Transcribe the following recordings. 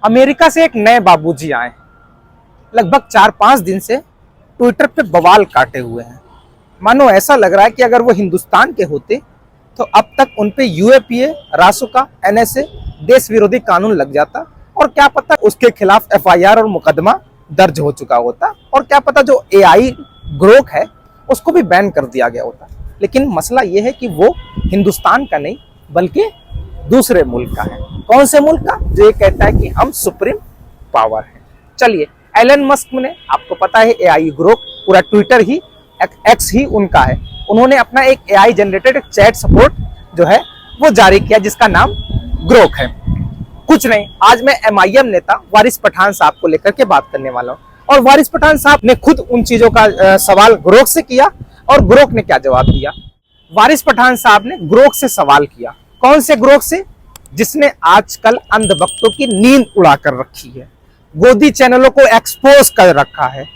America से एक नए बाबूजी आए, लगभग 4-5 दिन से ट्विटर पे बवाल काटे हुए हैं। मानो ऐसा लग रहा है कि अगर वो हिंदुस्तान के होते तो अब तक उन पे यूएपीए, रासुका, एनएसए, देश विरोधी कानून लग जाता, और क्या पता उसके खिलाफ एफआईआर और मुकदमा दर्ज हो चुका होता, और क्या पता जो एआई ग्रोक है उसको भी बैन कर दिया गया होता। लेकिन मसला ये है कि वो हिंदुस्तान का नहीं बल्कि दूसरे मुल्क का है। कौन से मुल्क का? जो ये कहता है कि हम सुप्रीम पावर हैं। चलिए, एलन मस्क ने, आपको पता है एआई ग्रोक, पूरा ट्विटर ही, एक्स ही उनका है। उन्होंने अपना एक एआई जनरेटेड चैट सपोर्ट जो है वो जारी किया जिसका नाम ग्रोक है। कुछ नहीं, आज मैं एमआईएम नेता वारिस पठान साहब को लेकर के बात करने वाला हूँ, और वारिस पठान साहब ने खुद उन चीजों का सवाल ग्रोक से किया, और ग्रोक ने क्या जवाब दिया। वारिस पठान साहब ने ग्रोक से सवाल किया। कौन से ग्रोक से? जिसने आजकल अंधभक्तों की नींद उड़ा कर रखी है, गोदी चैनलों को एक्सपोज कर रखा है।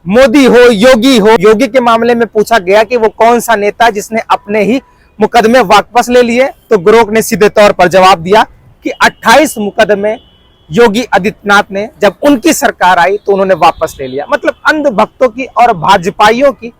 मोदी हो, योगी हो, योगी के मामले में पूछा गया कि वो कौन सा नेता जिसने अपने ही मुकदमे वापस ले लिए, तो ग्रोक ने सीधे तौर पर जवाब दिया कि 28 मुकदमे योगी आदित्यनाथ ने, जब उनकी सरकार आई तो उन्होंने वापस ले लिया। मतलब अंधभक्तों की और भाजपाइयों की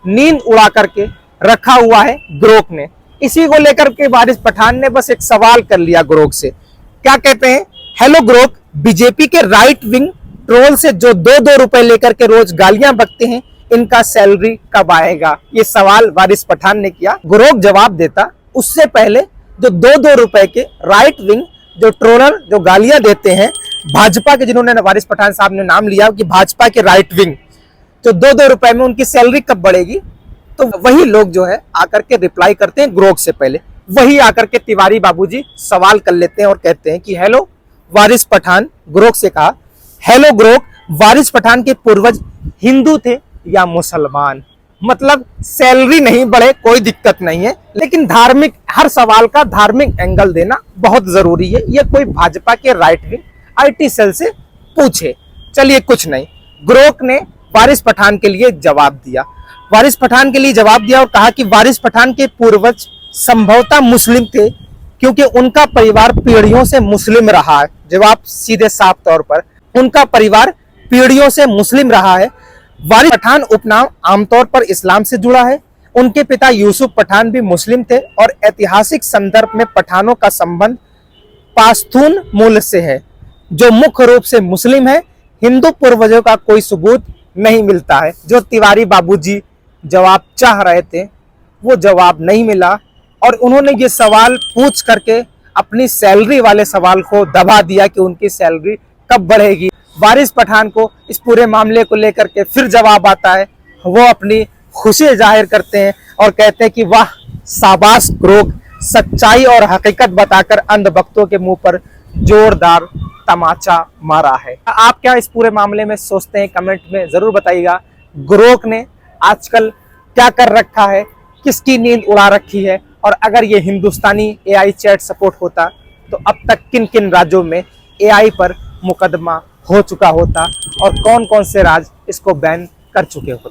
नींद उड़ा करके रखा हुआ है ग्रोक ने। इसी को लेकर के वारिस पठान ने बस एक सवाल कर लिया ग्रोक से। क्या कहते हैं? हेलो ग्रोक, बीजेपी के राइट विंग ट्रोल से जो 2-2 रुपए लेकर के रोज गालियां बकते हैं, इनका सैलरी कब आएगा? ये सवाल वारिस पठान ने किया। ग्रोक जवाब देता, उससे पहले जो 2-2 रुपए के राइट विंग जो ट्रोलर जो गालियां देते हैं भाजपा के, जिन्होंने वारिस पठान साहब ने नाम लिया कि भाजपा के राइट विंग, जो 2-2 रुपए में उनकी सैलरी कब बढ़ेगी, तो वही लोग जो है आकर के रिप्लाई करते हैं ग्रोक से पहले। वही आकर के तिवारी बाबूजी सवाल कर लेते हैं और कहते हैं कि हेलो वारिस पठान, ग्रोक से कहा, हेलो ग्रोक, वारिस पठान के पूर्वज हिंदू थे या मुसलमान? मतलब सैलरी नहीं बढ़े कोई दिक्कत नहीं है, लेकिन धार्मिक, हर सवाल का धार्मिक एंगल देना बहुत जरूरी है। ये कोई भाजपा के राइट विंग आईटी सेल से पूछे। चलिए, कुछ नहीं, ग्रोक ने वारिस पठान के लिए जवाब दिया। वारिस पठान के लिए जवाब दिया और कहा कि वारिस पठान के पूर्वज संभवतः मुस्लिम थे, क्योंकि उनका परिवार पीढ़ियों से मुस्लिम रहा है। जवाब सीधे साफ तौर पर, उनका परिवार पीढ़ियों से मुस्लिम रहा है। वारिस पठान उपनाम आमतौर पर इस्लाम से जुड़ा है। उनके पिता यूसुफ पठान भी मुस्लिम थे, और ऐतिहासिक संदर्भ में पठानों का संबंध पाश्तून मूल से है, जो मुख्य रूप से मुस्लिम है। हिंदू पूर्वजों का कोई सबूत नहीं मिलता है। जो तिवारी बाबूजी जवाब चाह रहे थे वो जवाब नहीं मिला, और उन्होंने ये सवाल पूछ करके अपनी सैलरी वाले सवाल को दबा दिया कि उनकी सैलरी कब बढ़ेगी। वारिस पठान को इस पूरे मामले को लेकर के फिर जवाब आता है। वो अपनी खुशी जाहिर करते हैं और कहते हैं कि वाह, शाबाश ग्रोक, सच्चाई और हकीकत बताकर अंधभक्तों के मुंह पर जोरदार तमाचा मारा है। आप क्या इस पूरे मामले में सोचते हैं? कमेंट में जरूर बताइएगा। ग्रोक ने आजकल क्या कर रखा है, किसकी नींद उड़ा रखी है, और अगर ये हिंदुस्तानी एआई चैट सपोर्ट होता तो अब तक किन किन राज्यों में एआई पर मुकदमा हो चुका होता, और कौन कौन से राज्य इसको बैन कर चुके होते।